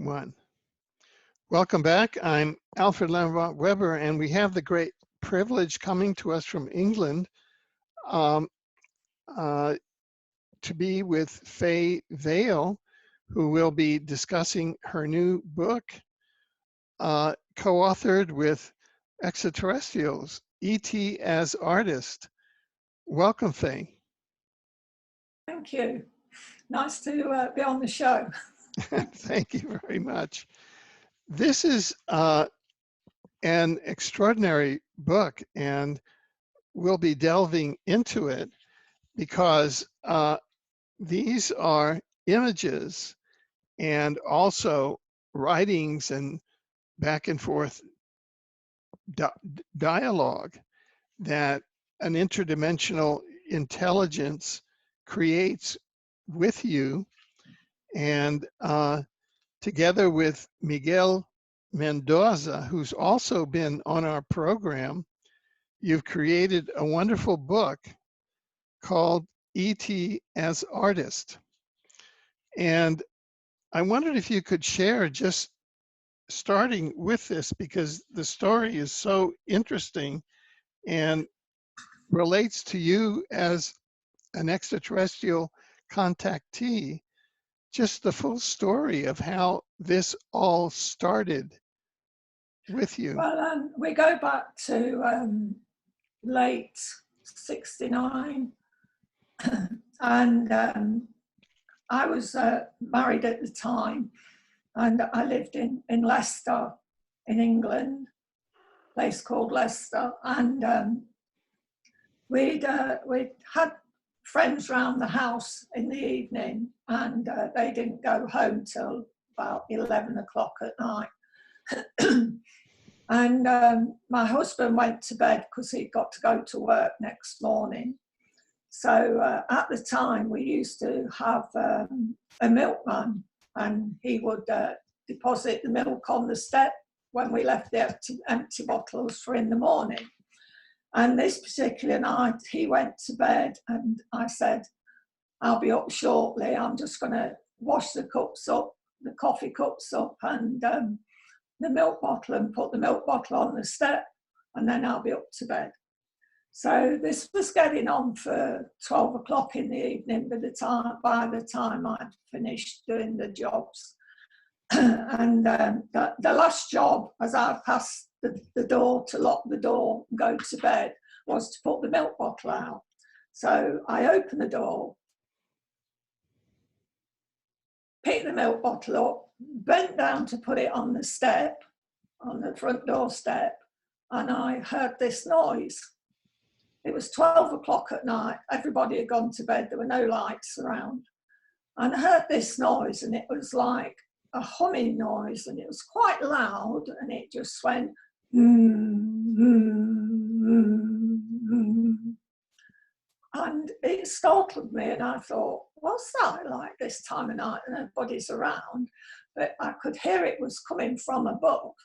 One. Welcome back. I'm Alfred Lamont Weber, and we have the great privilege coming to us from England um, to be with Fay Vale, who will be discussing her new book, co-authored with extraterrestrials, E.T. as Artist. Welcome, Fay. Thank you. Nice to be on the show. Thank you very much. This is an extraordinary book, and we'll be delving into it because these are images and also writings and back and forth dialogue that an interdimensional intelligence creates with you. And together with Miguel Mendonca, who's also been on our program, you've created a wonderful book called E.T. as Artist. And I wondered if you could share, just starting with this, because the story is so interesting and relates to you as an extraterrestrial contactee, just the full story of how this all started with you. Well, we go back to late '69, and I was married at the time, and I lived in Leicester, in England, a place called Leicester, and we'd had friends round the house in the evening, and they didn't go home till about 11 o'clock at night. And my husband went to bed because he'd got to go to work next morning. So at the time, we used to have a milkman, and he would deposit the milk on the step when we left the empty bottles for in the morning. And this particular night, he went to bed, and I said, I'll be up shortly. I'm just going to wash the cups up, the coffee cups up, and the milk bottle, and put the milk bottle on the step, and then I'll be up to bed. So this was getting on for 12 o'clock in the evening by the time I'd finished doing the jobs. And the last job, as I passed the door to lock the door and go to bed, was to put the milk bottle out. So I opened the door, picked the milk bottle up, bent down to put it on the step, on the front door step, and I heard this noise. It was 12 o'clock at night. Everybody had gone to bed. There were no lights around. And I heard this noise, and it was like a humming noise, and it was quite loud, and it just went, and it startled me, and I thought, what's that like this time of night and nobody's around? But I could hear it was coming from above.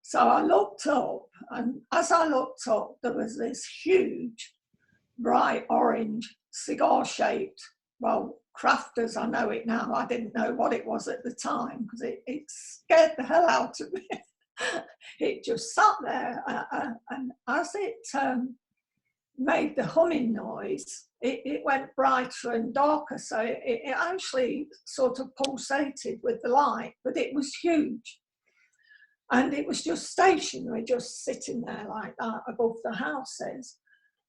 So I looked up, and as I looked up, there was this huge, bright orange, cigar-shaped, well, crafters, I know it now. I didn't know what it was at the time, because it scared the hell out of me. It just sat there, and as it made the humming noise, it went brighter and darker, so it actually sort of pulsated with the light, but it was huge. And it was just stationary, just sitting there like that above the houses.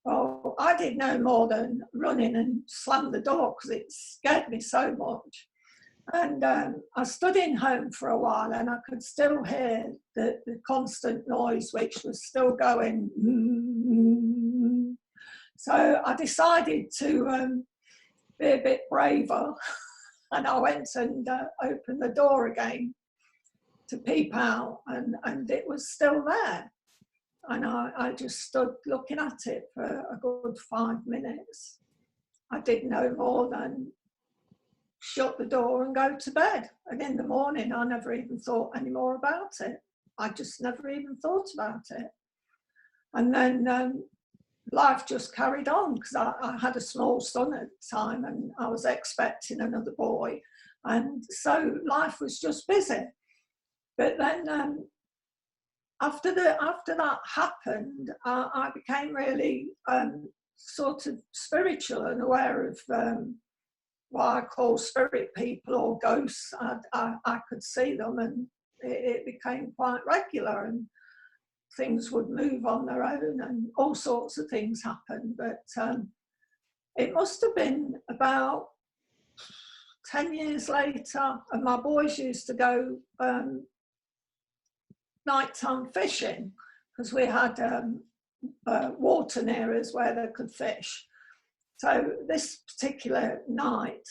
Well, I did no more than run in and slam the door because it scared me so much. And I stood in home for a while, and I could still hear the constant noise, which was still going. So I decided to be a bit braver, and I went and opened the door again to peep out, and it was still there. And I just stood looking at it for a good 5 minutes. I did no more than shut the door and go to bed. And in the morning, I never even thought any more about it. I just never even thought about it. And then life just carried on, because I had a small son at the time, and I was expecting another boy. And so life was just busy. But then after that happened, I became really sort of spiritual and aware of what I call spirit people or ghosts. I could see them, and it became quite regular, and things would move on their own, and all sorts of things happened. But it must have been about 10 years later, and my boys used to go nighttime fishing, because we had water near us where they could fish. So this particular night,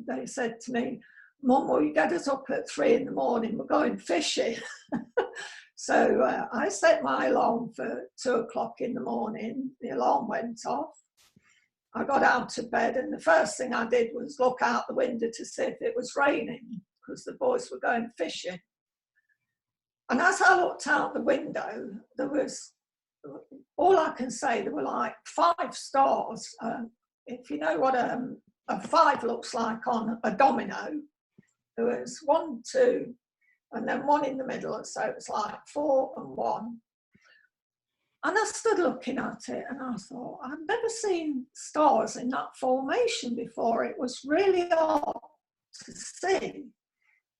they said to me, "Mum, will you get us up at 3 in the morning? We're going fishing." So I set my alarm for 2 o'clock in the morning. The alarm went off. I got out of bed, and the first thing I did was look out the window to see if it was raining, because the boys were going fishing. And as I looked out the window, there was, all I can say, there were like 5 stars. If you know what a 5 looks like on a domino, there was 1, 2, and then 1 in the middle, so it was like 4 and 1. And I stood looking at it, and I thought, I've never seen stars in that formation before. It was really odd to see.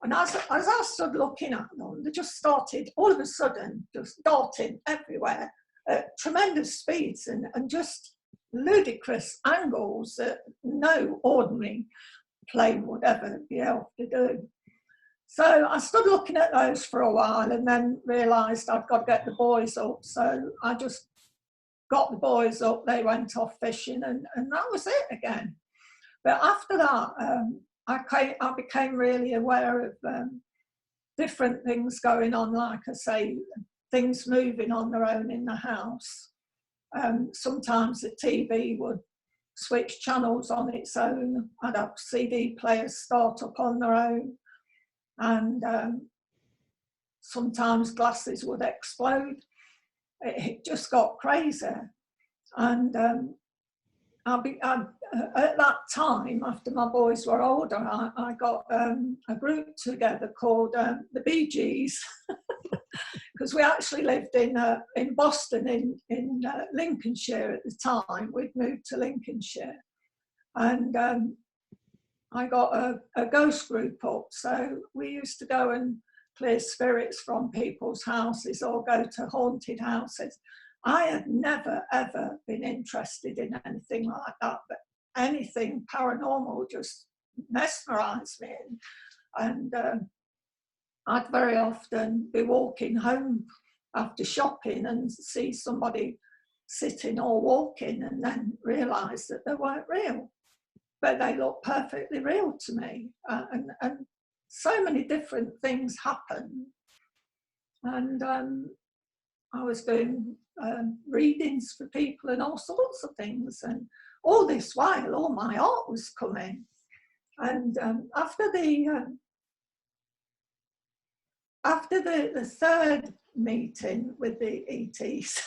And as I stood looking at them, they just started, all of a sudden, just darting everywhere at tremendous speeds and just ludicrous angles that no ordinary plane would ever be able to do. So I stood looking at those for a while, and then realised I'd got to get the boys up. So I just got the boys up, they went off fishing, and that was it again. But after that, I became really aware of different things going on, like I say, things moving on their own in the house. Sometimes the TV would switch channels on its own. I'd have CD players start up on their own. And sometimes glasses would explode. It just got crazy. And at that time, after my boys were older, I got a group together called the Bee Gees, because we actually lived in Boston, in Lincolnshire at the time. We'd moved to Lincolnshire. And I got a ghost group up. So we used to go and clear spirits from people's houses or go to haunted houses. I had never, ever been interested in anything like that, but anything paranormal just mesmerised me. And I'd very often be walking home after shopping and see somebody sitting or walking, and then realise that they weren't real. But they looked perfectly real to me. And so many different things happened. And I was doing readings for people and all sorts of things. And all this while, all my art was coming. And after the third meeting with the ETs,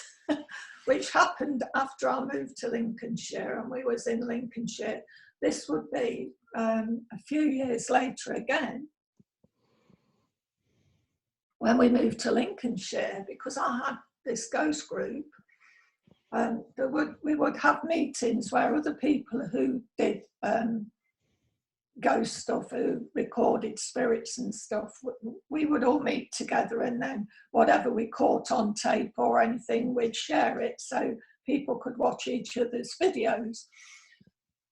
which happened after I moved to Lincolnshire, and we was in Lincolnshire, this would be a few years later again, when we moved to Lincolnshire, because I had this ghost group. We would have meetings where other people who did ghost stuff, who recorded spirits and stuff, we would all meet together, and then whatever we caught on tape or anything, we'd share it so people could watch each other's videos.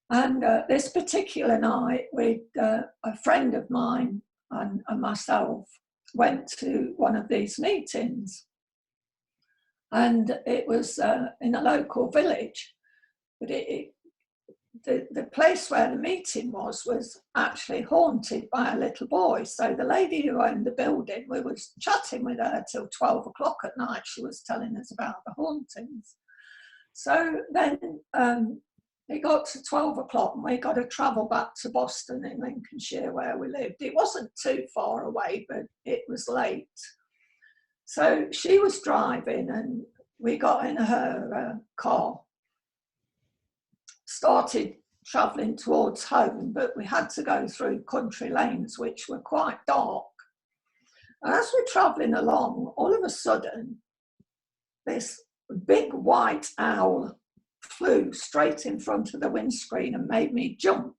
And this particular night, with a friend of mine and myself went to one of these meetings, and it was in a local village, but the place where the meeting was actually haunted by a little boy. So the lady who owned the building, we was chatting with her till 12 o'clock at night. She was telling us about the hauntings. So then it got to 12 o'clock, and we got to travel back to Boston in Lincolnshire where we lived. It wasn't too far away, but it was late. So she was driving, and we got in her car, started travelling towards home, but we had to go through country lanes which were quite dark. And as we're travelling along, all of a sudden, this big white owl flew straight in front of the windscreen and made me jump.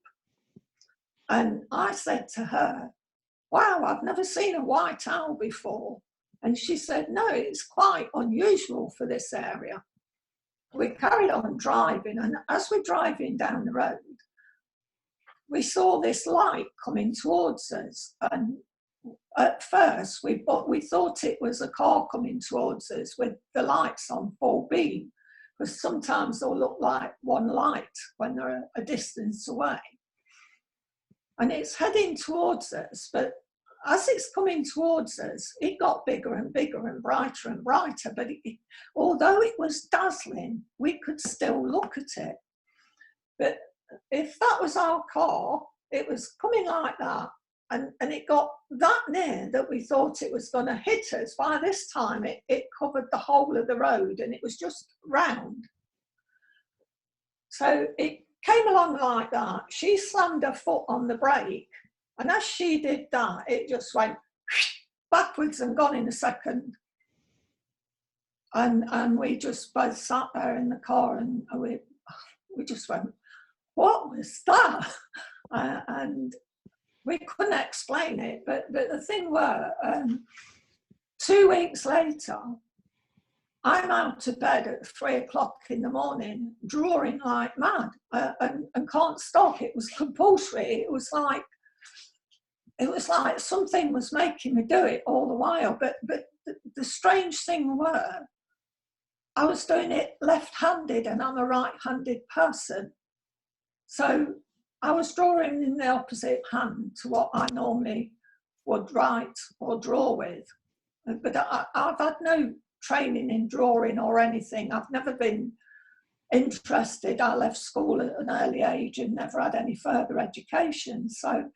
And I said to her, "Wow, I've never seen a white owl before." And she said, "No, it's quite unusual for this area." We carried on driving, and as we're driving down the road, we saw this light coming towards us. And at first, we thought it was a car coming towards us with the lights on full beam, because sometimes they'll look like one light when they're a distance away. And it's heading towards us, but as it's coming towards us, it got bigger and bigger and brighter, but although it was dazzling, we could still look at it. But if that was our car, it was coming like that, and it got that near that we thought it was going to hit us. By this time, it covered the whole of the road, and it was just round. So it came along like that. She slammed her foot on the brake, and as she did that, it just went backwards and gone in a second. And we just both sat there in the car, and we just went, "What was that?" And we couldn't explain it. But the thing were, 2 weeks later, I'm out of bed at 3 o'clock in the morning, drawing like mad, and can't stop. It was compulsory. It was like something was making me do it all the while. But the strange thing were, I was doing it left-handed, and I'm a right-handed person. So I was drawing in the opposite hand to what I normally would write or draw with. But I've had no training in drawing or anything. I've never been interested. I left school at an early age and never had any further education. So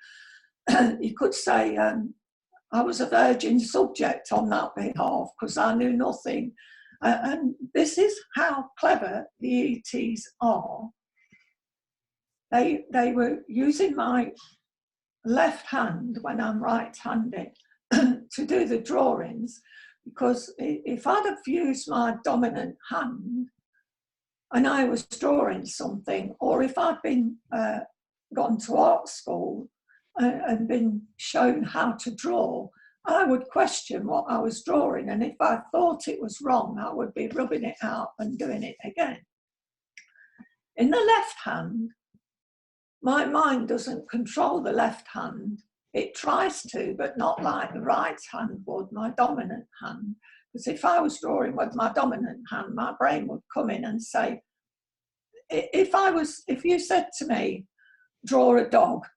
you could say I was a virgin subject on that behalf, because I knew nothing. And this is how clever the ETs are. They were using my left hand when I'm right-handed to do the drawings, because if I'd have used my dominant hand and I was drawing something, or if I'd been gone to art school and been shown how to draw, I would question what I was drawing, and if I thought it was wrong, I would be rubbing it out and doing it again. In the left hand, my mind doesn't control the left hand. It tries to, but not like the right hand would, my dominant hand. Because if I was drawing with my dominant hand, my brain would come in and say, if you said to me, draw a dog,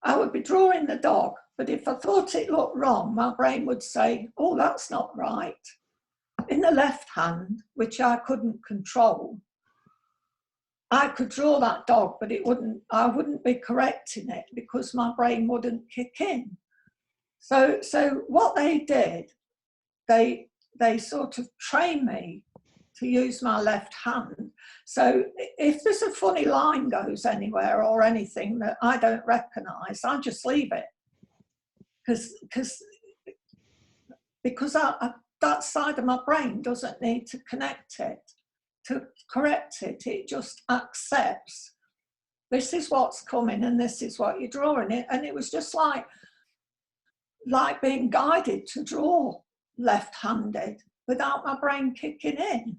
I would be drawing the dog. But if I thought it looked wrong, my brain would say, oh, that's not right. In the left hand, which I couldn't control, I could draw that dog, but I wouldn't be correcting it because my brain wouldn't kick in. So what they did, they sort of trained me to use my left hand. So if there's a funny line goes anywhere or anything that I don't recognise, I just leave it. Because that side of my brain doesn't need to connect it, to correct it. It just accepts this is what's coming and this is what you're drawing. And it was just like being guided to draw left-handed without my brain kicking in,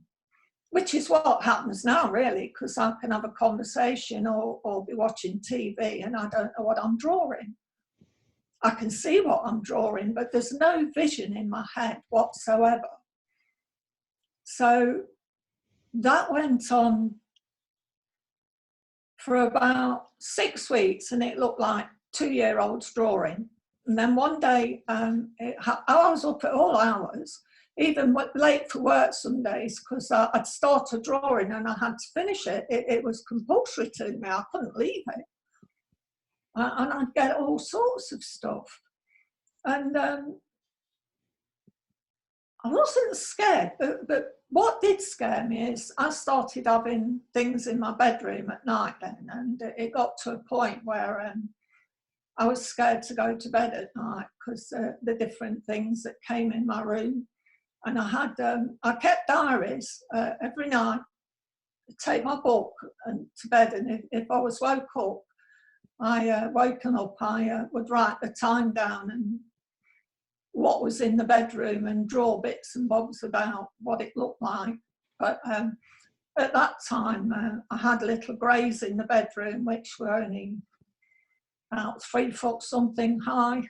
which is what happens now, really, because I can have a conversation or be watching TV and I don't know what I'm drawing. I can see what I'm drawing, but there's no vision in my head whatsoever. So that went on for about 6 weeks, and it looked like 2-year-olds drawing. And then one day, I was up at all hours, even late for work some days, because I'd started drawing and I had to finish it. It was compulsory to me. I couldn't leave it. And I'd get all sorts of stuff. And I wasn't scared, but what did scare me is I started having things in my bedroom at night then, and it got to a point where I was scared to go to bed at night because the different things that came in my room. And I kept diaries every night, take my book and to bed, and if I was woken up, I would write the time down and what was in the bedroom and draw bits and bobs about what it looked like. But at that time, I had little greys in the bedroom, which were only about 3 foot something high.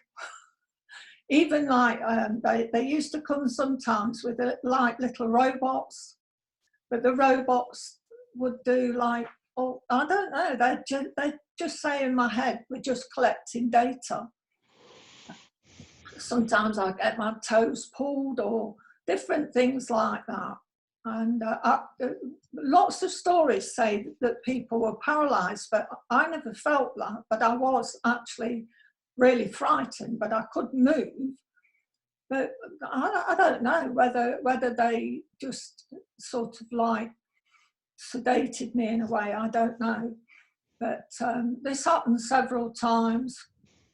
Even like they used to come sometimes with like little robots, but the robots would do like, oh, I don't know, they just say in my head, we're just collecting data. Sometimes I get my toes pulled or different things like that. And lots of stories say that people were paralysed, but I never felt that. But I was actually really frightened, but I could move. But I don't know whether they just sort of like sedated me in a way, I don't know. But this happened several times,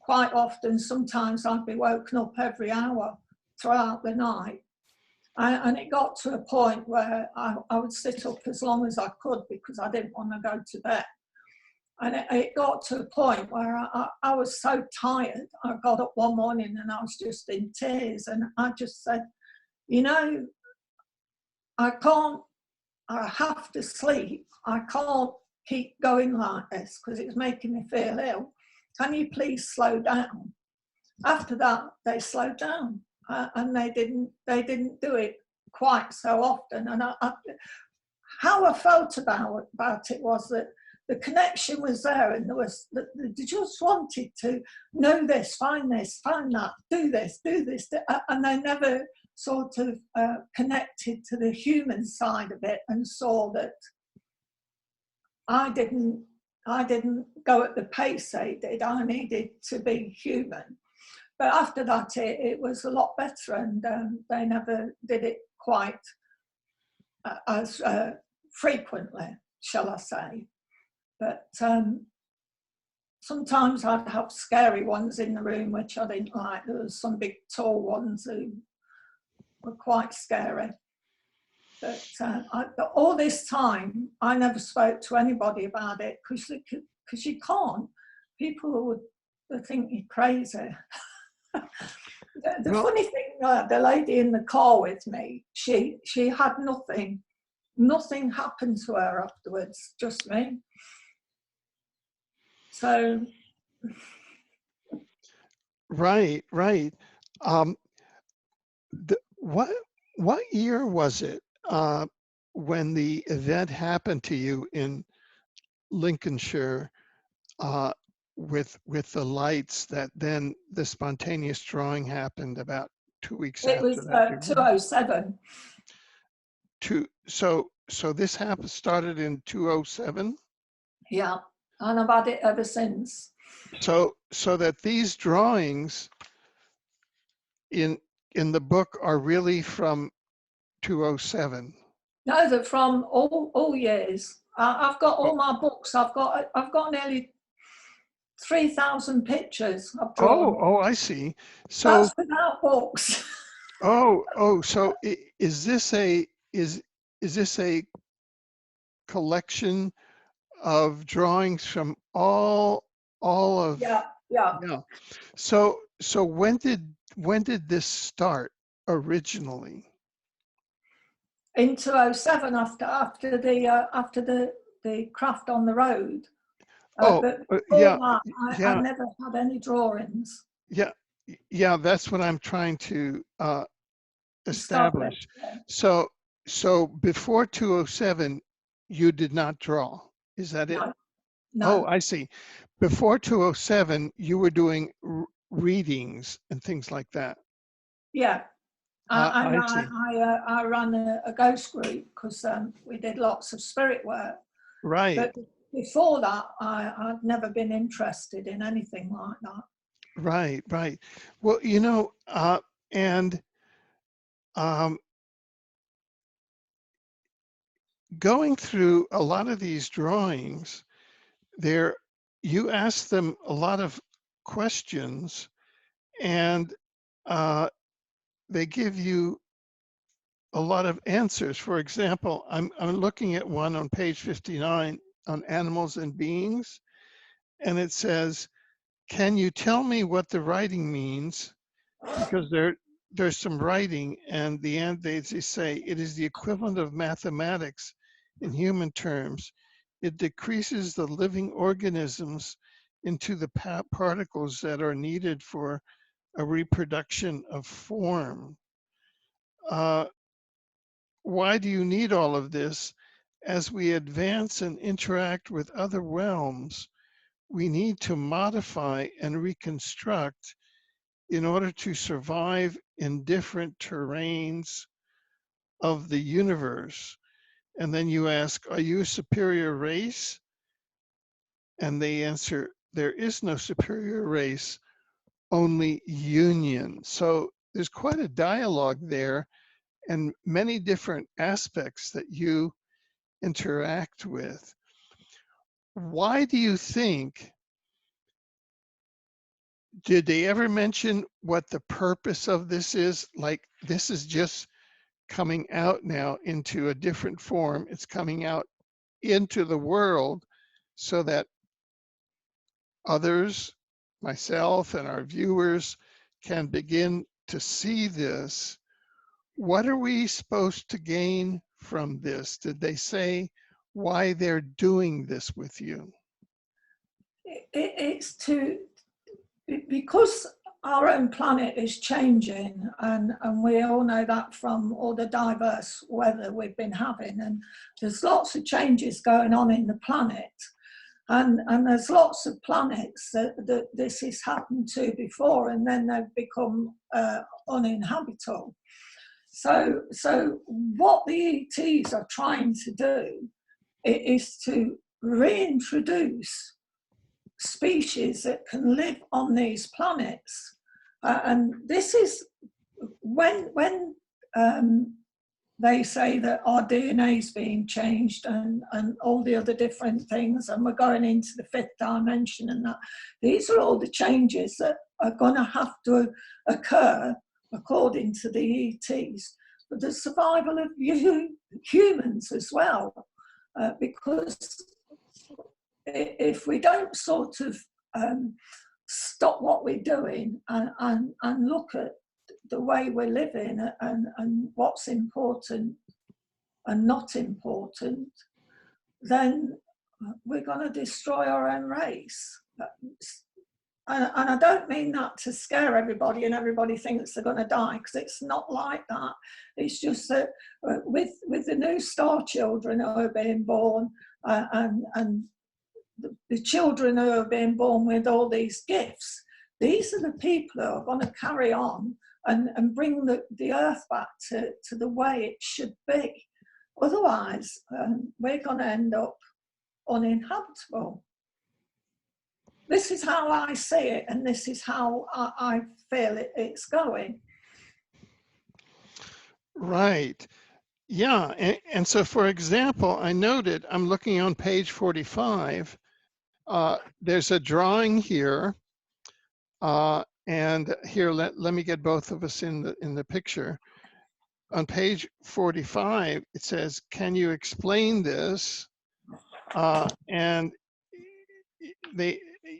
quite often. Sometimes I'd be woken up every hour throughout the night. And it got to a point where I would sit up as long as I could because I didn't want to go to bed. And it got to a point where I was so tired. I got up one morning and I was just in tears. And I just said, you know, I have to sleep. I can't keep going like this because it's making me feel ill. Can you please slow down? After that, they slowed down. And they didn't do it quite so often. And how I felt about it was that the connection was there, and they just wanted to know this, find that, do this, and they never sort of connected to the human side of it and saw that I didn't go at the pace they did. I needed to be human. But after that, it was a lot better, and they never did it quite as frequently, shall I say. But sometimes I'd have scary ones in the room, which I didn't like. There was some big tall ones who were quite scary. But all this time, I never spoke to anybody about it because you can't. People would think you're crazy. The funny thing, the lady in the car with me, she had nothing happened to her afterwards, just me. So. Right. What year was it when the event happened to you in Lincolnshire with the lights, that then the spontaneous drawing happened about 2 weeks It after was that? 207. So this started in 207? Yeah, and I've had it ever since. So that these drawings in the book are really from 207. No, they're from all years. I've got all my books. I've got nearly 3,000 pictures I've drawn. Oh, I see. So that's without books. so is this a collection of drawings from all of? Yeah. Yeah. So when did this start originally? In 207, after the craft on the road. But before that, I never had any drawings. Yeah, that's what I'm trying to establish. Yeah. So before 207, you did not draw. Is that it? No. Oh, I see. Before 207, you were doing readings and things like that. Yeah. I ran a ghost group because we did lots of spirit work. Right. But before that, I'd never been interested in anything like that. Right. Well, and um, going through a lot of these drawings, there you ask them a lot of questions, and they give you a lot of answers. For example, I'm looking at one on page 59 on animals and beings, and it says, "Can you tell me what the writing means?" Because there's some writing, and they say it is the equivalent of mathematics in human terms. It decreases the living organisms into the particles that are needed for a reproduction of form. Uh, why do you need all of this? As we advance and interact with other realms, we need to modify and reconstruct in order to survive in different terrains of the universe. And then you ask, are you a superior race? And they answer, there is no superior race, only union. So there's quite a dialogue there and many different aspects that you interact with. Why do you think, did they ever mention what the purpose of this is? Like, this is just coming out now into a different form. It's coming out into the world so that others, myself and our viewers, can begin to see this. What are we supposed to gain from this? Did they say why they're doing this with you? It's to, because our own planet is changing, and we all know that from all the diverse weather we've been having, and there's lots of changes going on in the planet, and there's lots of planets that this has happened to before, and then they've become uninhabitable. So what the ETs are trying to do is to reintroduce species that can live on these planets. And this is when they say that our DNA is being changed, and all the other different things, and we're going into the fifth dimension, and that these are all the changes that are going to have to occur according to the ETs for the survival of humans as well, because if we don't sort of stop what we're doing and look at the way we're living, and what's important and not important, then we're going to destroy our own race. And I don't mean that to scare everybody and everybody thinks they're going to die, because it's not like that. It's just that with the new star children who are being born, and the children who are being born with all these gifts, these are the people who are going to carry on and bring the earth back to the way it should be. Otherwise, we're going to end up uninhabitable. This is how I see it, and this is how I feel it's going. Right. Yeah. And so, for example, I noted, I'm looking on page 45, there's a drawing here. And here, let me get both of us in the picture. On page 45, it says, "Can you explain this?" And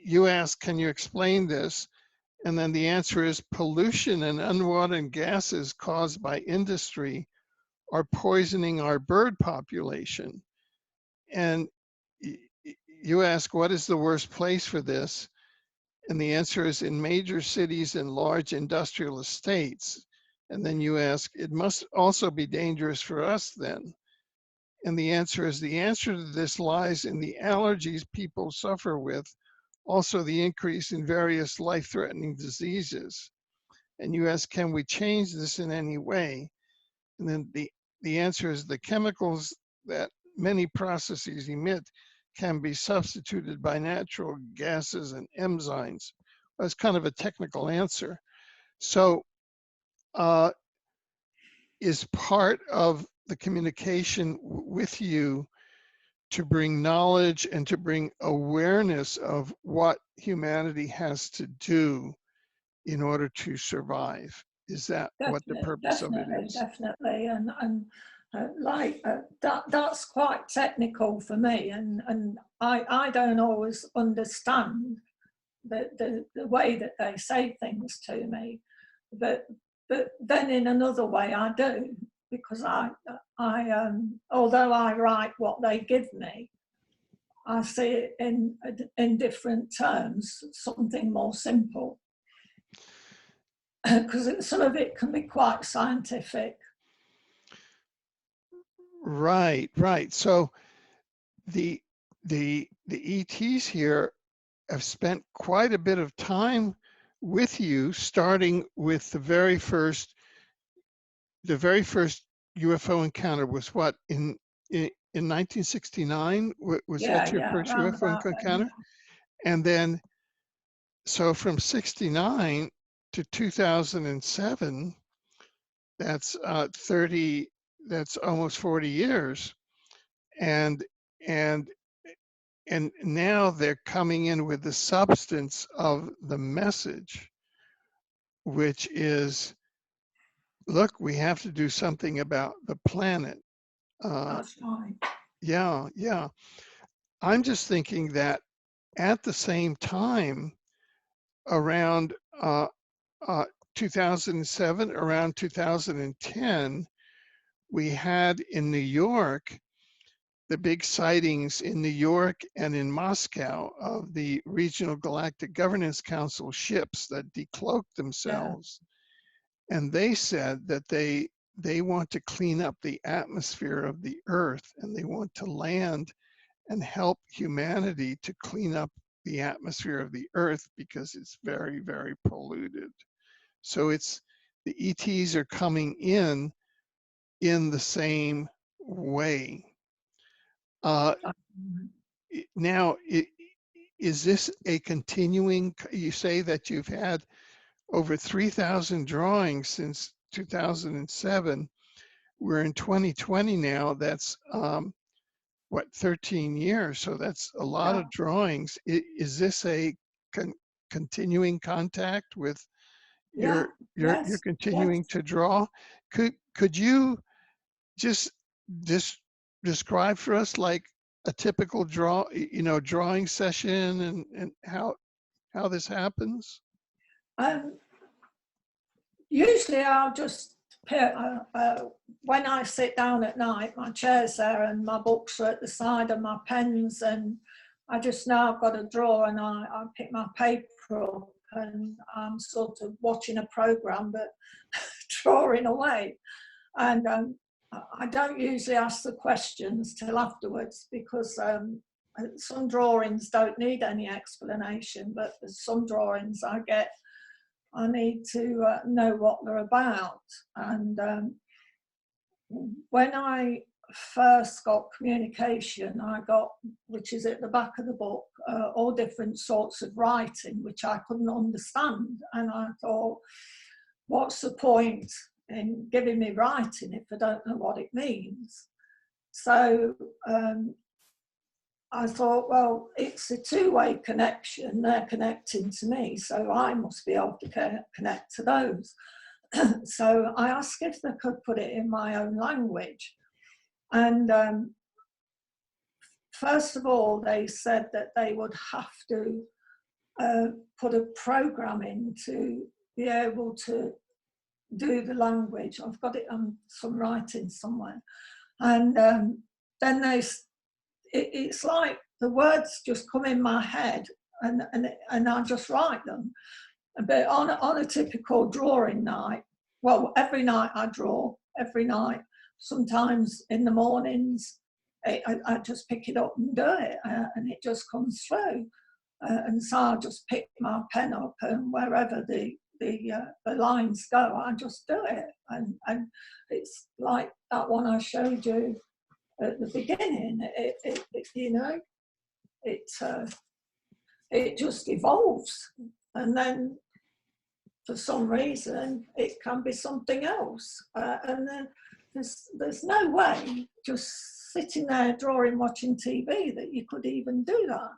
you ask, "Can you explain this?" And then the answer is, pollution and unwanted gases caused by industry are poisoning our bird population. And you ask, what is the worst place for this? And the answer is in major cities and large industrial estates. And then you ask, it must also be dangerous for us then. And the answer is, the answer to this lies in the allergies people suffer with, also the increase in various life-threatening diseases. And you ask, can we change this in any way? And then the answer is, the chemicals that many processes emit can be substituted by natural gases and enzymes. That's kind of a technical answer. So is part of the communication with you to bring knowledge and to bring awareness of what humanity has to do in order to survive. Is that what the purpose of it is? Definitely, and that's quite technical for me, and I don't always understand the way that they say things to me, but then in another way I do, because I although I write what they give me, I see it in different terms, something more simple, because some of it can be quite scientific. Right, right. So the ETs here have spent quite a bit of time with you, starting with the very first UFO encounter was what, in 1969? Was that your Yeah, first around UFO about then, encounter? And then, so from 69 to 2007, that's 30, that's almost 40 years. And, and, and now they're coming in with the substance of the message, which is, look, we have to do something about the planet. that's right. Yeah, yeah. I'm just thinking that at the same time, around uh, 2007, around 2010, we had in New York the big sightings in New York and in Moscow of the Regional Galactic Governance Council ships that decloaked Yeah, themselves. And they said that they want to clean up the atmosphere of the Earth, and they want to land and help humanity to clean up the atmosphere of the Earth because it's very, very polluted. So it's, the ETs are coming in the same way. that's right. Now, is this a continuing, you say that you've had over 3,000 drawings since 2007. We're in 2020 now. That's what, 13 years. So that's a lot Yeah, of drawings. Is this a continuing contact with yeah, you're yes, yes. continuing to draw? Could you just describe for us like a typical drawing session and how this happens? Um, Usually I'll just when I sit down at night, my chair's there and my books are at the side and my pens, and I just know I've got a drawer, and I pick my paper up and I'm sort of watching a program but drawing away. And I don't usually ask the questions till afterwards, because some drawings don't need any explanation, but there's some drawings I need to know what they're about. And when I first got communication, I got, which is at the back of the book, all different sorts of writing, which I couldn't understand. And I thought, what's the point in giving me writing if I don't know what it means? So I thought, well, it's a two-way connection. They're connecting to me, so I must be able to connect to those. So I asked if they could put it in my own language. And first of all, they said that they would have to put a program in to be able to do the language. I've got it on some writing somewhere. And then it's like the words just come in my head, and I just write them. But on a typical drawing night, well, every night I draw, every night. Sometimes in the mornings, I just pick it up and do it, and it just comes through. And so I just pick my pen up, and wherever the lines go, I just do it. And it's like that one I showed you at the beginning. It just evolves, and then for some reason, it can be something else. And then there's no way just sitting there drawing, watching TV that you could even do that.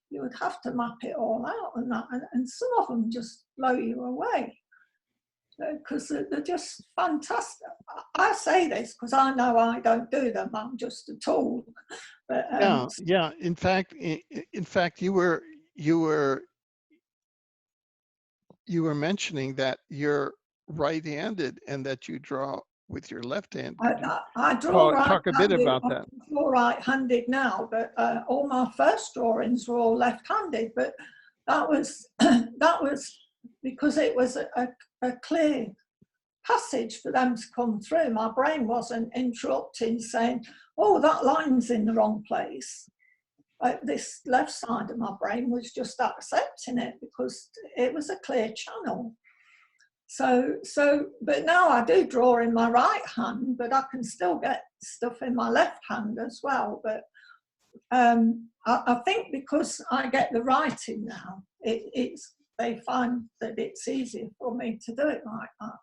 You would have to map it all out and that, and some of them just blow you away because they're just fantastic. I say this because I know I don't do them. I'm just a tool. But yeah. In fact, you were mentioning that you're right-handed and that you draw with your left hand. I draw Talk a bit right-handed. about I that. draw right-handed now, but all my first drawings were all left-handed. But that was that was because it was a clear passage for them to come through. My brain wasn't interrupting, saying, "Oh, that line's in the wrong place." This left side of my brain was just accepting it because it was a clear channel. So, but now I do draw in my right hand, but I can still get stuff in my left hand as well. But I think because I get the writing now, they find that it's easier for me to do it like that.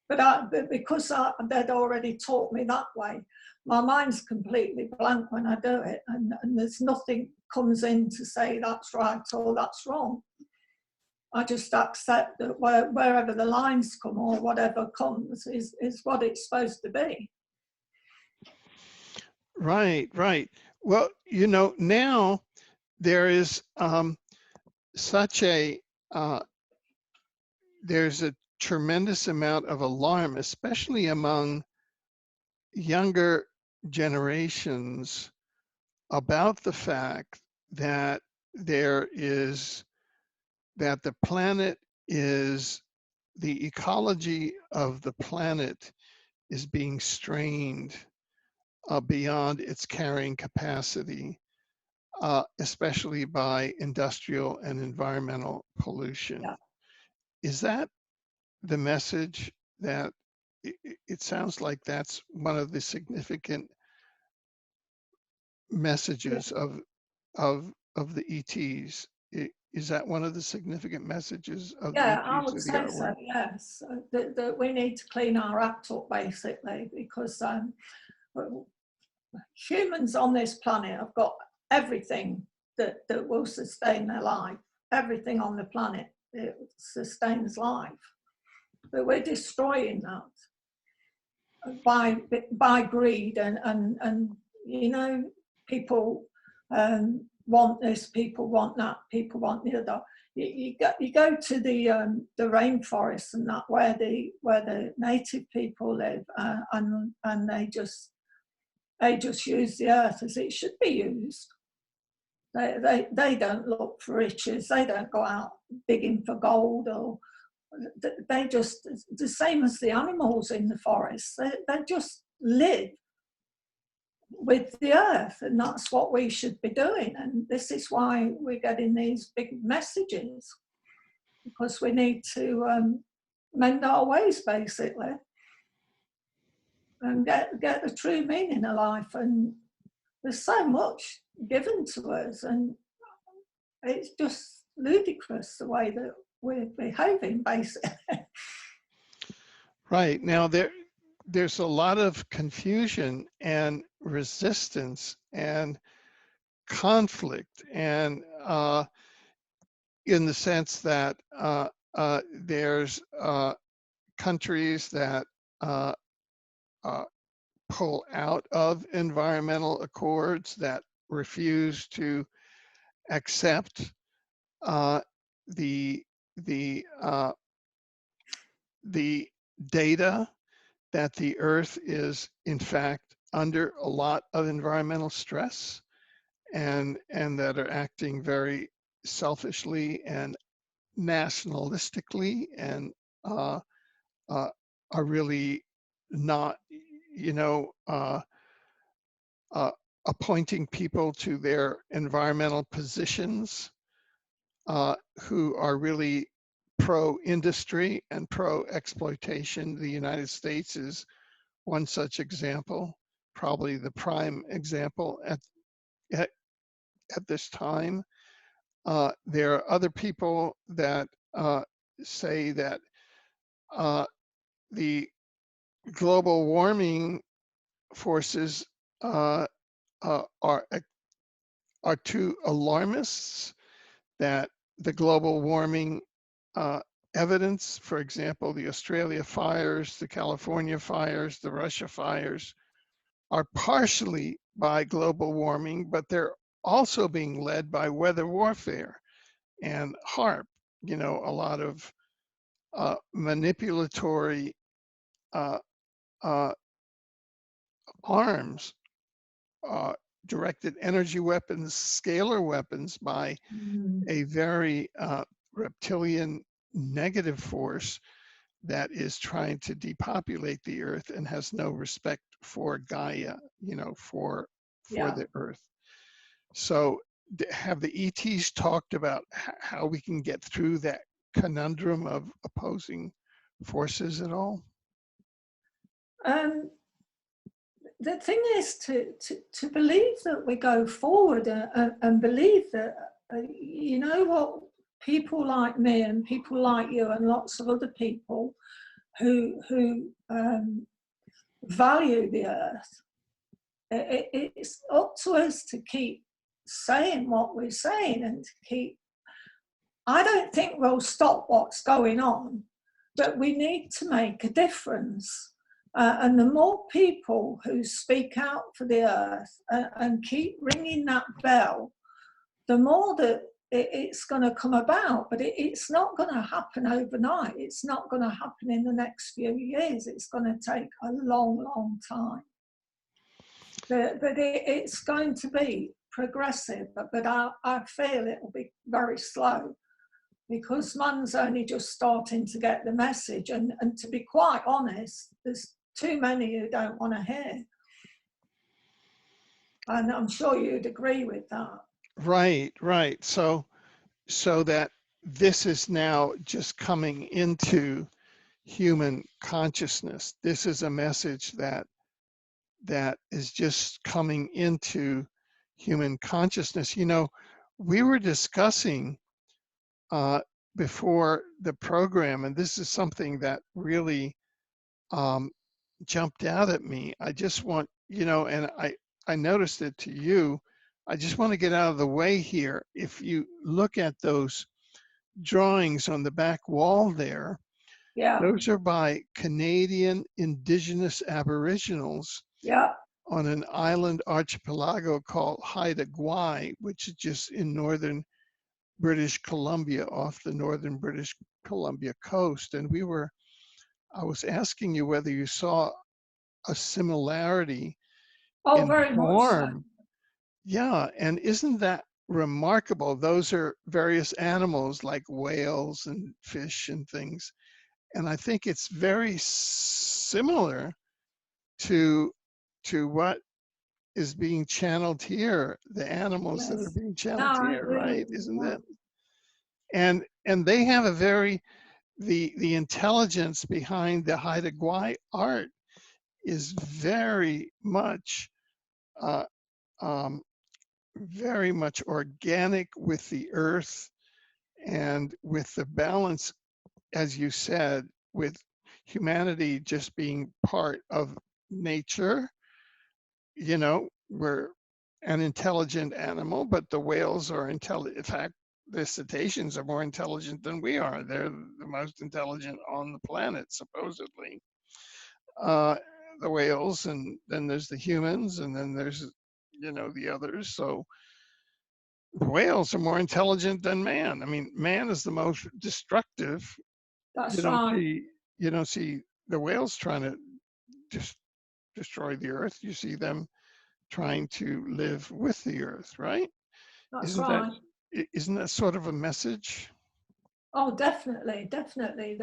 But because they'd already taught me that way, my mind's completely blank when I do it, and there's nothing comes in to say that's right or that's wrong. I just accept that wherever the lines come or whatever comes is what it's supposed to be. Right. Well, now there is such a there's a tremendous amount of alarm, especially among younger generations, about the fact that the ecology of the planet is being strained beyond its carrying capacity, especially by industrial and environmental pollution. Yeah. Is that the message that it sounds like that's one of the significant messages of the ETs? Is that one of the significant messages of the ETs? I would say so, yes. That we need to clean our act up, basically, because humans on this planet have got everything that will sustain their life. Everything on the planet, it sustains life. But we're destroying that by greed and people want this, people want that, people want the other. You go to the rainforests and that where the native people live, and they just use the earth as it should be used. They don't look for riches. They don't go out digging for gold, or they just, the same as the animals in the forest. They just live with the earth, and that's what we should be doing. And this is why we're getting these big messages, because we need to mend our ways, basically, and get the true meaning of life. And there's so much given to us, and it's just ludicrous the way that we're behaving, basically. Right. Now there's a lot of confusion and resistance and conflict, and in the sense that there's countries that pull out of environmental accords, that refuse to accept the data that the Earth is in fact under a lot of environmental stress, and that are acting very selfishly and nationalistically, and are really not, appointing people to their environmental positions who are really pro-industry and pro-exploitation. The United States is one such example, probably the prime example at this time. There are other people that say that the global warming forces are too alarmists, that the global warming uh, evidence, for example, the Australia fires, the California fires, the Russia fires, are partially by global warming, but they're also being led by weather warfare and HARP, you know, a lot of manipulatory uh, uh, arms, uh, directed energy weapons, scalar weapons by a very reptilian negative force that is trying to depopulate the earth and has no respect for Gaia, you know, for Yeah. the earth. So have the ETs talked about how we can get through that conundrum of opposing forces at all? The thing is to believe that we go forward and believe that, you know what, people like me and people like you and lots of other people who value the earth, it's up to us to keep saying what we're saying and to keep. I don't think we'll stop what's going on, but we need to make a difference. And the more people who speak out for the earth and keep ringing that bell, the more that it's going to come about. But it's not going to happen overnight. It's not going to happen in the next few years. It's going to take a long, long time. But it's going to be progressive. But I feel it will be very slow, because man's only just starting to get the message. And to be quite honest, there's too many who don't want to hear. And I'm sure you'd agree with that. Right, right. So that this is now just coming into human consciousness. This is a message that is just coming into human consciousness. You know, we were discussing before the program, and this is something that really jumped out at me. I just want, you know, and I noticed it to you. I just want to get out of the way here. If you look at those drawings on the back wall there, Yeah, those are by Canadian Indigenous Aboriginals yeah, on an island archipelago called Haida Gwaii, which is just in northern British Columbia, off the northern British Columbia coast. And I was asking you whether you saw a similarity oh, in very much so. form. Yeah, and isn't that remarkable? Those are various animals like whales and fish and things. And I think it's very similar to what is being channeled here, the animals that are Yes, being no, channeled I here, agree right? with Isn't you. that? And they have a very the intelligence behind the Haida Gwaii art is very much uh, um, very much organic with the earth and with the balance, as you said, with humanity just being part of nature. You know, we're an intelligent animal, but the whales are intelligent. In fact, the cetaceans are more intelligent than we are. They're the most intelligent on the planet, supposedly. Uh, the whales, and then there's the humans, and then there's, you know, the others. So the whales are more intelligent than man. I mean, man is the most destructive. You That's don't right. see the whales trying to just destroy the earth. You see them trying to live with the earth, right? That's Isn't that right. isn't that sort of a message? Oh, definitely, definitely.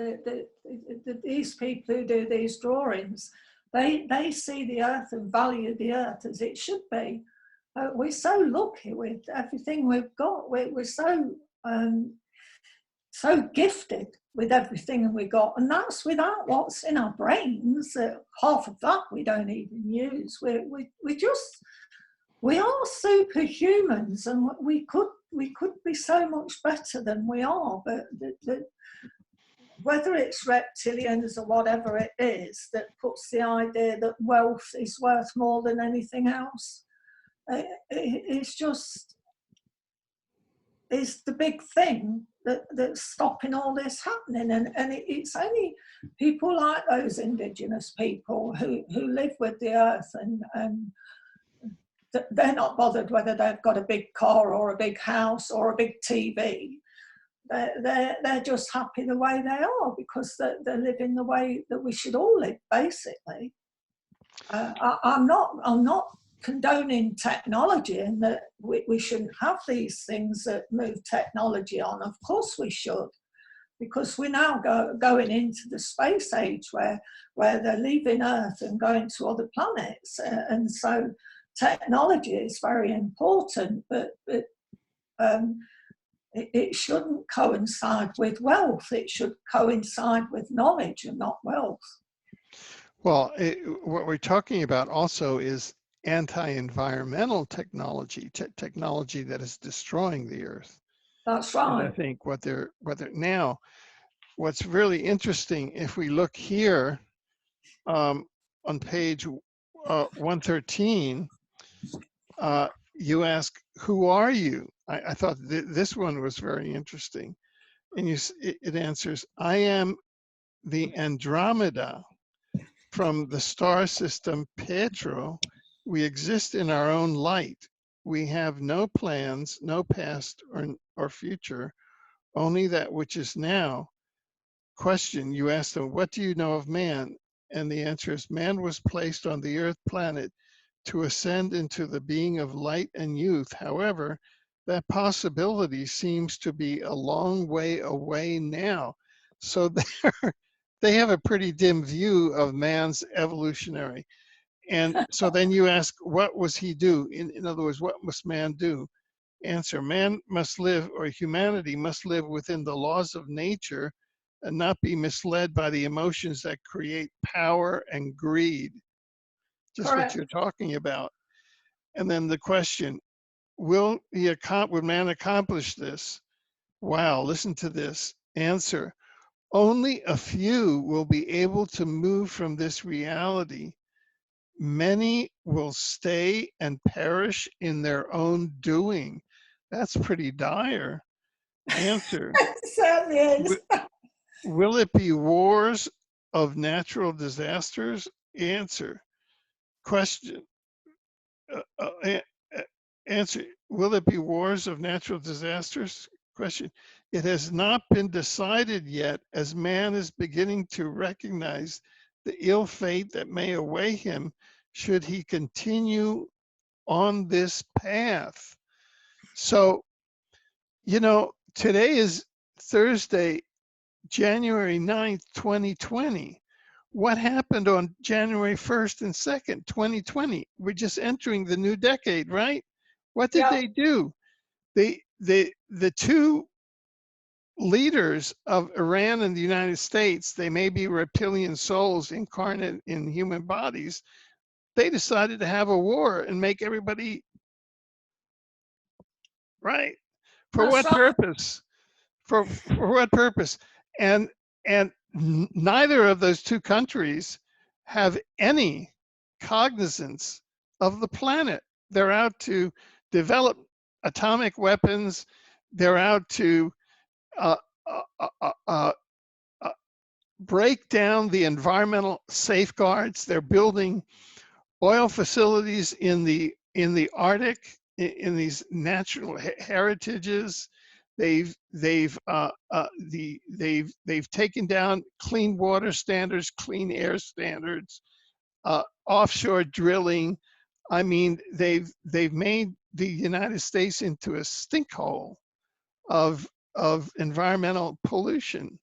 These people who do these drawings, they see the earth and value the earth as it should be. We're so lucky with everything we've got. We're so so gifted with everything we got, and that's without what's in our brains. Half of that we don't even use. We just, we are superhumans, and we could be so much better than we are. But whether it's reptilians or whatever it is that puts the idea that wealth is worth more than anything else. It's just, is the big thing that's stopping all this happening. And it's only people like those indigenous people who live with the earth, and they're not bothered whether they've got a big car or a big house or a big TV. They're just happy the way they are, because they're living the way that we should all live, basically. I'm not condoning technology, and that we shouldn't have these things that move technology on. Of course we should, because we're now going into the space age where they're leaving Earth and going to other planets, and so technology is very important, but it shouldn't coincide with wealth. It should coincide with knowledge and not wealth. Well, what we're talking about also is anti-environmental technology, technology that is destroying the earth. That's And I right. think what they're now, what's really interesting, if we look here on page 113, you ask, who are you? I thought this one was very interesting. And it answers, I am the Andromeda from the star system Pietro. We exist in our own light. We have no plans, no past or future, only that which is now. Question, you ask them, what do you know of man? And the answer is, man was placed on the earth planet to ascend into the being of light and youth. However, that possibility seems to be a long way away now. So they have a pretty dim view of man's evolutionary. And so then you ask, what was he do? In other words, what must man do? Answer, man must live, or humanity must live within the laws of nature and not be misled by the emotions that create power and greed. Just what Correct. you're talking about. And then the question, will man accomplish this? Wow, listen to this. Answer, only a few will be able to move from this reality. Many will stay and perish in their own doing. That's pretty dire. Answer, It certainly is. will it be wars of natural disasters? Answer, question, answer, will it be wars of natural disasters? Question, it has not been decided yet, as man is beginning to recognize the ill fate that may await him should he continue on this path. So, today is Thursday, January 9th, 2020. What happened on January 1st and 2nd, 2020? We're just entering the new decade, right? What did Yeah. they do? The two leaders of Iran and the United States, they may be reptilian souls incarnate in human bodies. They decided to have a war and make everybody right. For That's what right. purpose? For what purpose? And neither of those two countries have any cognizance of the planet. They're out to develop atomic weapons. They're out to uh, uh, uh, uh, uh, break down the environmental safeguards. They're building oil facilities in the Arctic, in these natural heritages. They've taken down clean water standards, clean air standards, offshore drilling. I mean, they've made the United States into a stink hole of environmental pollution.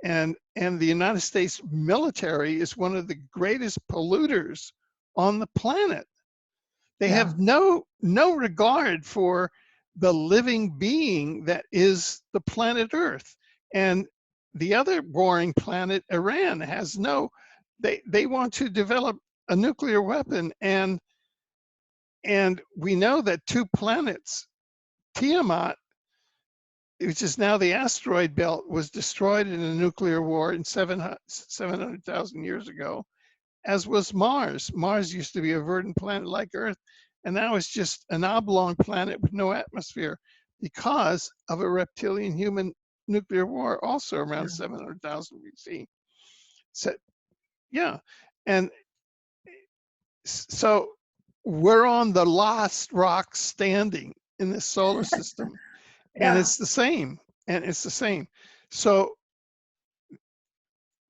And the United States military is one of the greatest polluters on the planet. They Yeah. have no regard for the living being that is the planet Earth. And the other warring planet, Iran, has no, they want to develop a nuclear weapon, and we know that two planets, Tiamat which is now the asteroid belt, was destroyed in a nuclear war in 700,000 years ago, as was Mars. Mars used to be a verdant planet like Earth, and now it's just an oblong planet with no atmosphere because of a reptilian human nuclear war, also around 700,000 BC. So, yeah. And so we're on the last rock standing in the solar system, and Yeah. it's the same. And it's the same. So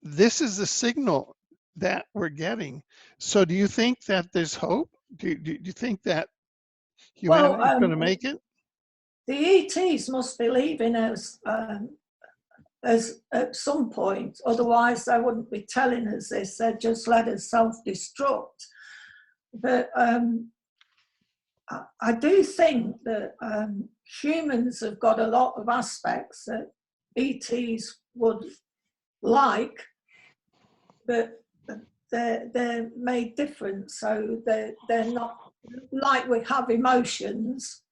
this is the signal that we're getting. So do you think that there's hope? Do you think that Well, humanity is going to make it? the ETs must be leaving us as at some point. Otherwise, they wouldn't be telling us this. They'd just let us self-destruct. But I do think that humans have got a lot of aspects that ETs would like, but they're made different. So they're not like we have emotions.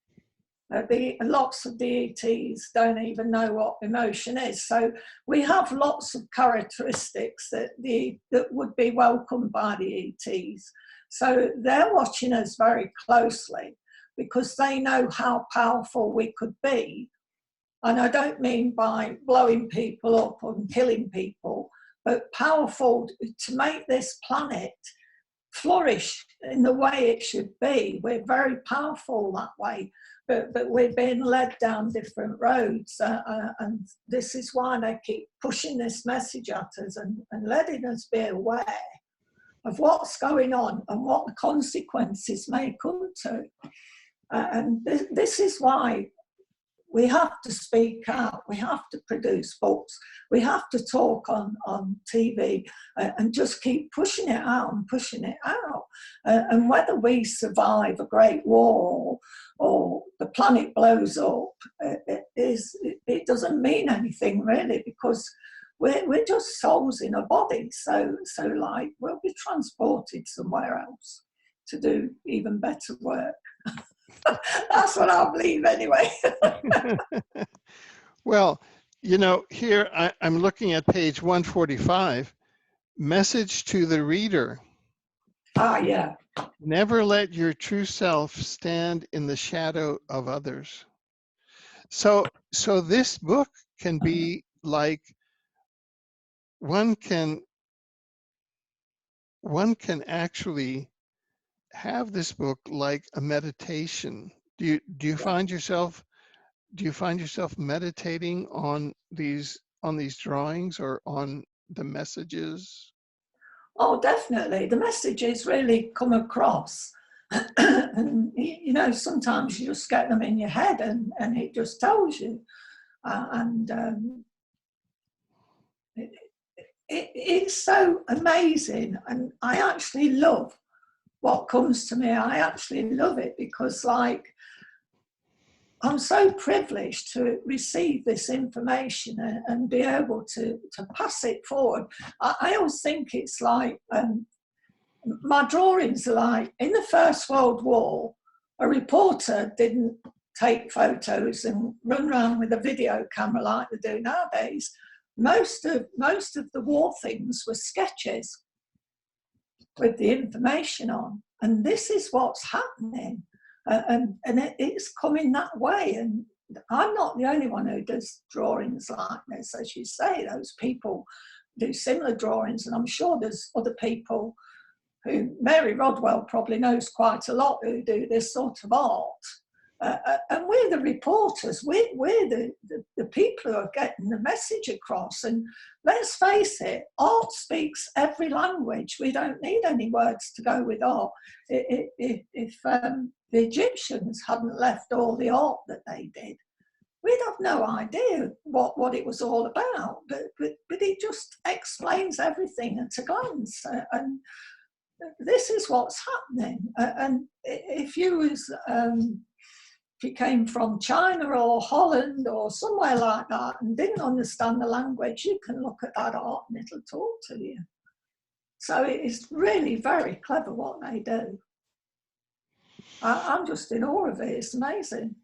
Lots of the ETs don't even know what emotion is. So we have lots of characteristics that would be welcomed by the ETs. So they're watching us very closely because they know how powerful we could be. And I don't mean by blowing people up and killing people, but powerful to make this planet flourish in the way it should be. We're very powerful that way, but we're being led down different roads. And this is why they keep pushing this message at us and letting us be aware of what's going on and what the consequences may come to. And this is why we have to speak out, we have to produce books, we have to talk on TV and just keep pushing it out and pushing it out. And whether we survive a great war or the planet blows up, it doesn't mean anything really, because we're just souls in a body. So like we'll be transported somewhere else to do even better work. That's what I believe anyway. Well, you know, here I'm looking at page 145, message to the reader. Ah, yeah. Never let your true self stand in the shadow of others. So this book can be like, one can actually have this book like a meditation. Do you find yourself meditating on these drawings or on the messages? Oh, definitely. The messages really come across. And, you know, sometimes you just get them in your head and it just tells you. It's so amazing. And I actually love what comes to me. I actually love it because, like, I'm so privileged to receive this information and be able to pass it forward. I always think it's like my drawings are like in the First World War, a reporter didn't take photos and run around with a video camera like they do nowadays. Most of the war things were sketches with the information on, and this is what's happening. It's coming that way. And I'm not the only one who does drawings like this. As you say, those people do similar drawings, and I'm sure there's other people who, Mary Rodwell probably knows quite a lot, who do this sort of art. And we're the reporters, we're the people who are getting the message across. And let's face it, art speaks every language. We don't need any words to go with art. If the Egyptians hadn't left all the art that they did, we'd have no idea what it was all about. But it just explains everything at a glance. And this is what's happening. And if you came from China or Holland or somewhere like that and didn't understand the language, you can look at that art and it'll talk to you. So it's really very clever what they do. I'm just in awe of it. It's amazing.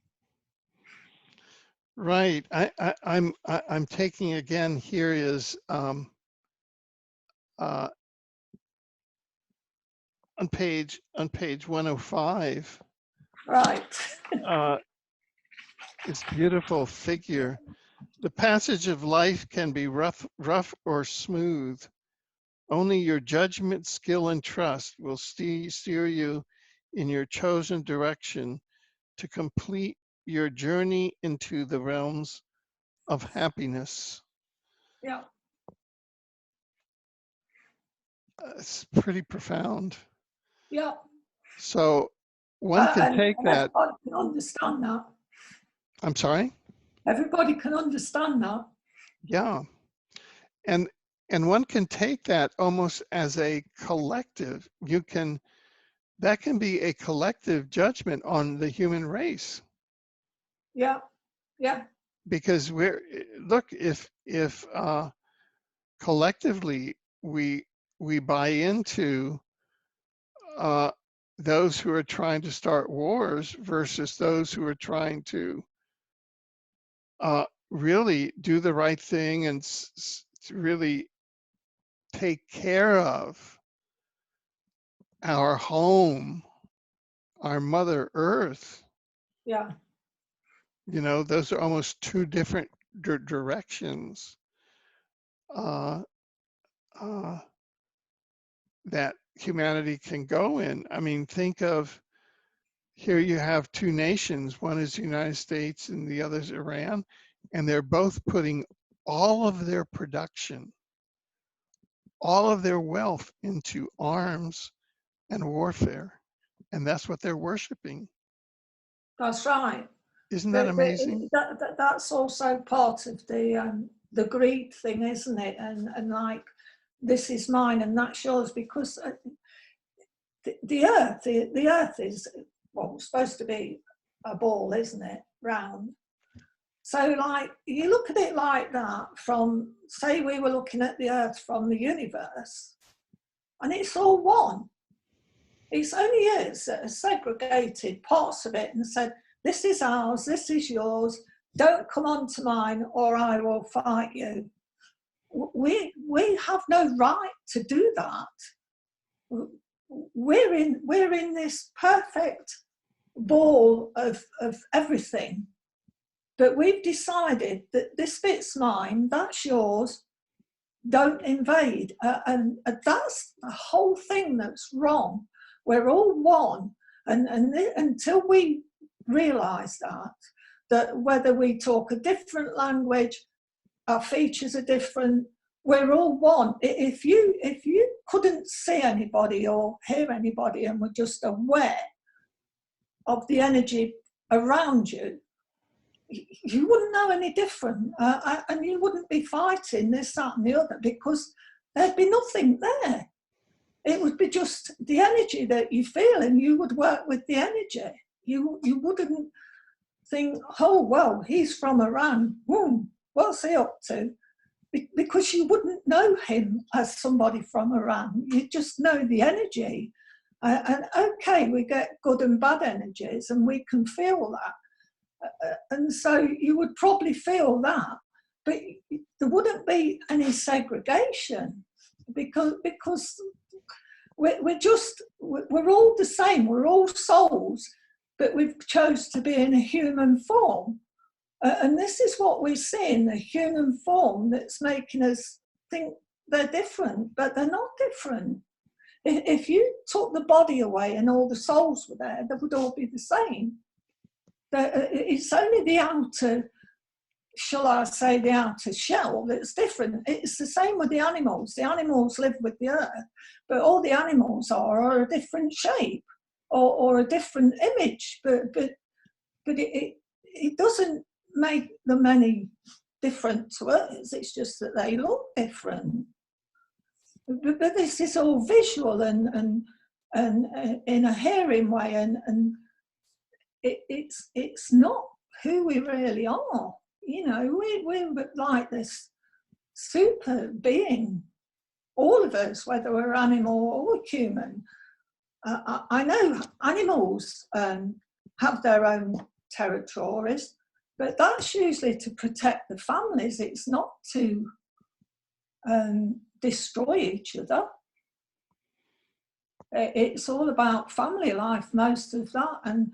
Right. I'm taking again here is uh, on page 105. Right. Uh, this beautiful figure. The passage of life can be rough or smooth. Only your judgment, skill, and trust will steer you in your chosen direction to complete your journey into the realms of happiness. Yeah. It's pretty profound. Yeah. So one can take And that. everybody can understand that. I'm sorry. Everybody can understand that. Yeah, and one can take that almost as a collective. You can that can be a collective judgment on the human race, Yeah. Yeah. because we're look, if collectively we buy into uh, those who are trying to start wars versus those who are trying to really do the right thing and to really take care of our home, our Mother Earth. Yeah. You know, those are almost two different directions uh, uh, that humanity can go in. I mean, think of here you have two nations, one is the United States and the other is Iran, and they're both putting all of their production, all of their wealth into arms and warfare. And that's what they're worshiping. That's right. Isn't that amazing? That's also part of the greed thing, isn't it? And like, this is mine and that's yours, because the earth is, well, supposed to be a ball, isn't it? Round. So, like, you look at it like that from, say, we were looking at the earth from the universe, and it's all one. It's only us that have segregated parts of it and said, this is ours, this is yours, don't come on to mine or I will fight you. We have no right to do that. We're in this perfect ball of everything, but we've decided that this bit's mine, that's yours, don't invade. And that's the whole thing that's wrong. We're all one. And until we realise that whether we talk a different language, our features are different, we're all one. If you couldn't see anybody or hear anybody and were just aware of the energy around you, you wouldn't know any different, and you wouldn't be fighting this, that, and the other, because there'd be nothing there. It would be just the energy that you feel, and you would work with the energy. You wouldn't think, oh well, he's from Iran. What's he up to? Because you wouldn't know him as somebody from Iran. You just know the energy. And okay, we get good and bad energies, and we can feel that. And so you would probably feel that, but there wouldn't be any segregation, because we're all the same. We're all souls, but we've chose to be in a human form, and this is what we see in the human form that's making us think they're different, but they're not different. If you took the body away and all the souls were there, they would all be the same. It's only the outer, shall I say, the outer shell that's different. It's the same with the animals. The animals live with the earth, but all the animals are a different shape or a different image. But it doesn't make them any different to us. It's just that they look different. But this is all visual and in a hearing way, and it's not who we really are. You know, we're like this super being, all of us, whether we're animal or human. I know animals have their own territories, But that's usually to protect the families. It's not to destroy each other. It's all about family life, most of that. And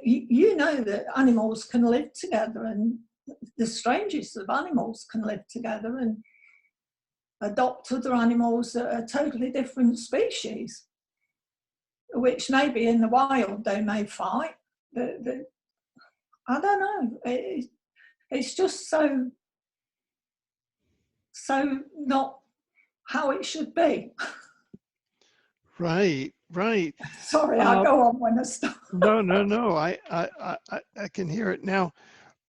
you know that animals can live together, and the strangest of animals can live together and adopt other animals that are totally different species, which maybe in the wild they may fight. I don't know. It's just so not how it should be. Right, right. Sorry, I go on when I start. No. I can hear it now.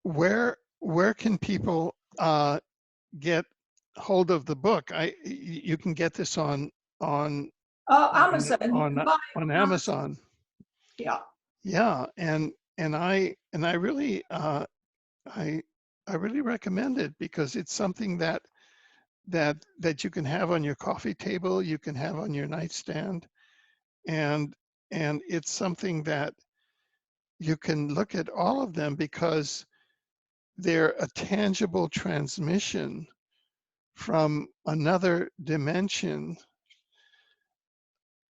Where can people get hold of the book? You can get this on Amazon. You can buy it on Amazon. Yeah. Yeah, and I really I really recommend it, because it's something that you can have on your coffee table, you can have on your nightstand, and it's something that you can look at all of them, because they're a tangible transmission from another dimension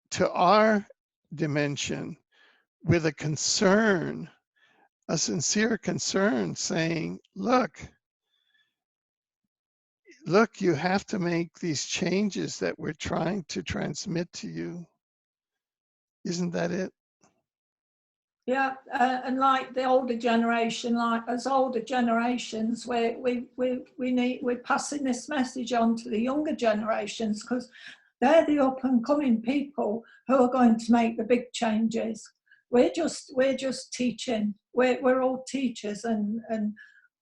to our dimension, with a concern, a sincere concern, saying, look, you have to make these changes that we're trying to transmit to you. Isn't that it? Yeah, and like the older generation, like as older generations, we're passing this message on to the younger generations, because they're the up and coming people who are going to make the big changes. We're just teaching. We're all teachers, and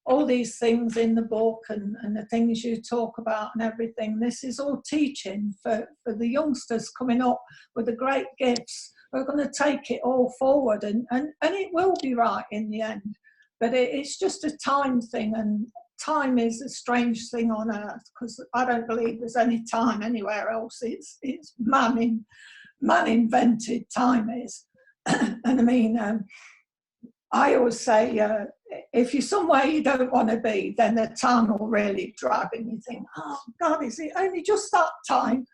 all these things in the book and the things you talk about and everything. This is all teaching for the youngsters coming up with the great gifts. We're going to take it all forward, and it will be right in the end. But it's just a time thing, and time is a strange thing on earth, because I don't believe there's any time anywhere else. It's man invented time is. And I mean, I always say, if you're somewhere you don't want to be, then the time will really drag, and you think, oh God, is it only just that time?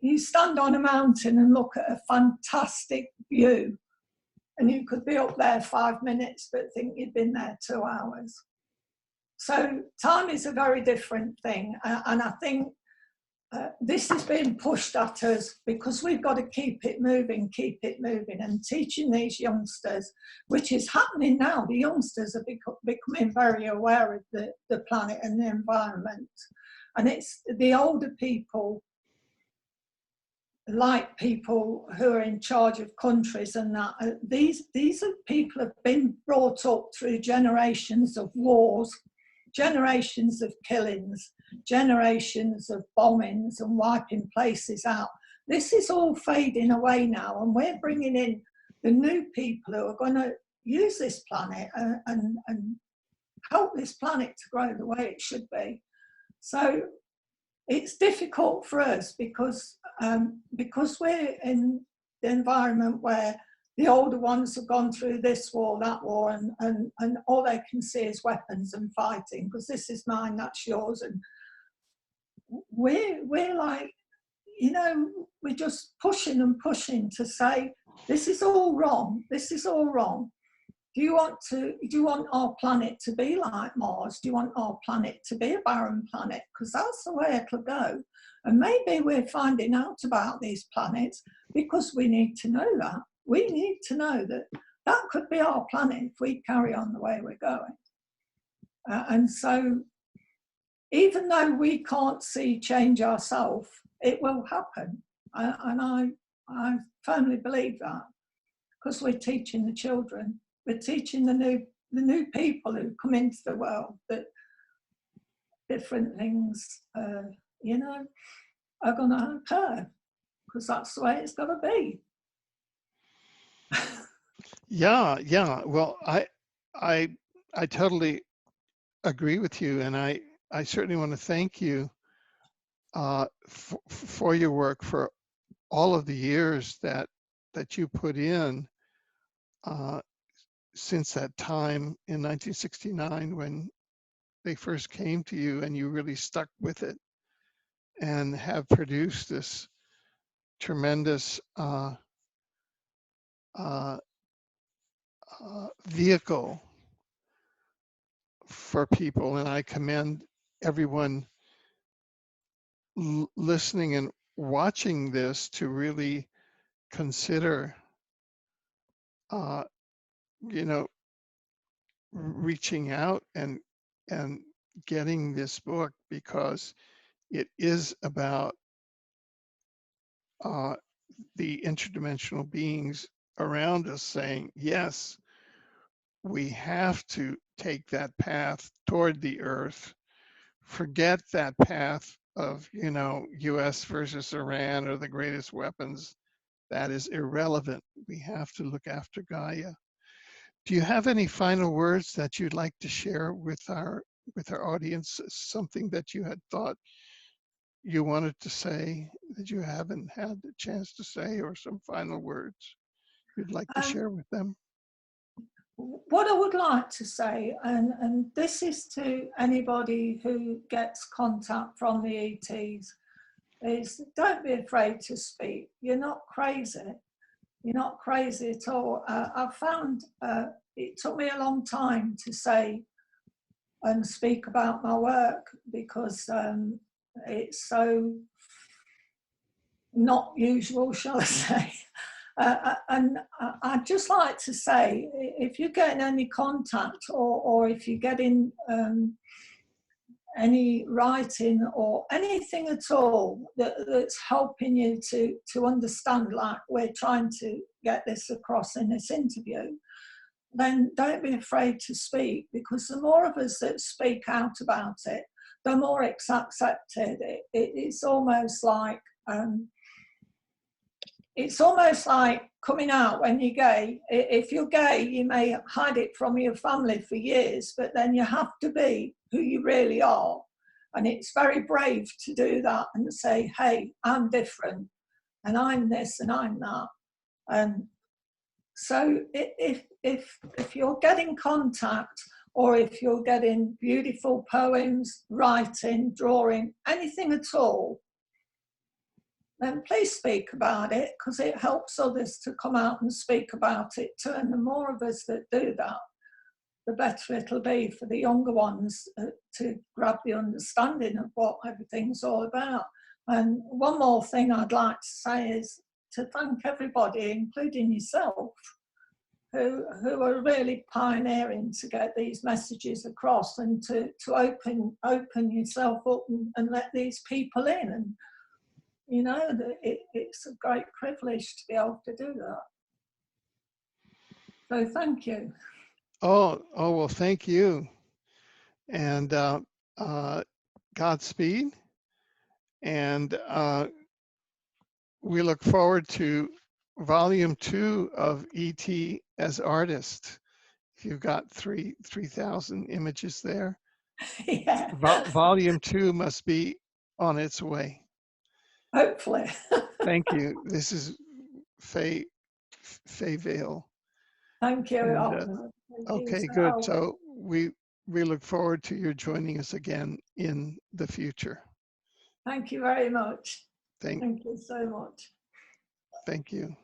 You stand on a mountain and look at a fantastic view, and you could be up there 5 minutes but think you'd been there 2 hours. So time is a very different thing, and I think this is being pushed at us because we've got to keep it moving, and teaching these youngsters, which is happening now. The youngsters are becoming very aware of the planet and the environment, and it's the older people, like people who are in charge of countries and that, these are people who have been brought up through generations of wars, generations of killings, generations of bombings and wiping places out. This is all fading away now, and we're bringing in the new people who are going to use this planet and help this planet to grow the way it should be. So it's difficult for us because we're in the environment where the older ones have gone through this war, that war, and all they can see is weapons and fighting, because this is mine, that's yours. And we're like, you know, we're just pushing and pushing to say, this is all wrong, this is all wrong. Do you want our planet to be like Mars? Do you want our planet to be a barren planet? Because that's the way it'll go. And maybe we're finding out about these planets because we need to know that. We need to know that that could be our planet if we carry on the way we're going. And so, even though we can't see change ourselves, it will happen. And I firmly believe that, because we're teaching the children. We're teaching the new people who come into the world that different things, you know, are going to occur, because that's the way it's got to be. Yeah. Well, I totally agree with you, and I certainly want to thank you for your work, for all of the years that you put in. since that time in 1969 when they first came to you and you really stuck with it and have produced this tremendous uh, vehicle for people. And I commend everyone listening and watching this to really consider, you know, reaching out and getting this book, because it is about the interdimensional beings around us saying, yes, we have to take that path toward the earth, forget that path of, you know, US versus Iran or the greatest weapons. That is irrelevant. We have to look after Gaia. Do you have any final words that you'd like to share with our audience? Something that you had thought you wanted to say that you haven't had the chance to say, or some final words you'd like to Um, share with them? what I would like to say, and this is to anybody who gets contact from the ETs, is don't be afraid to speak. You're not crazy. You're not crazy at all. I found it took me a long time to say and speak about my work, because it's so not usual, shall I say. And I'd just like to say, if you're getting any contact, or if you're getting any writing or anything at all that's helping you to understand, like we're trying to get this across in this interview, then don't be afraid to speak, because the more of us that speak out about it, the more it's accepted. It's almost like coming out when you're gay. If you're gay, you may hide it from your family for years, but then you have to be who you really are. And it's very brave to do that and say, hey, I'm different, and I'm this and I'm that. And so if you're getting contact, or if you're getting beautiful poems, writing, drawing, anything at all, then please speak about it, because it helps others to come out and speak about it too. And the more of us that do that, the better it'll be for the younger ones to grab the understanding of what everything's all about. And one more thing I'd like to say is to thank everybody, including yourself, who are really pioneering to get these messages across, and to open yourself up and let these people in. And you know, it's a great privilege to be able to do that. So thank you. Oh, well, thank you. And Godspeed. And we look forward to volume 2 of ET as Artist. If you've got 3,000 images there, Yeah, volume 2 must be on its way. hopefully. Thank you. This is Fay Vale. Thank you. And, Thank you. okay, good. So we look forward to your joining us again in the future. Thank you very much. Thank Thank you so much. you.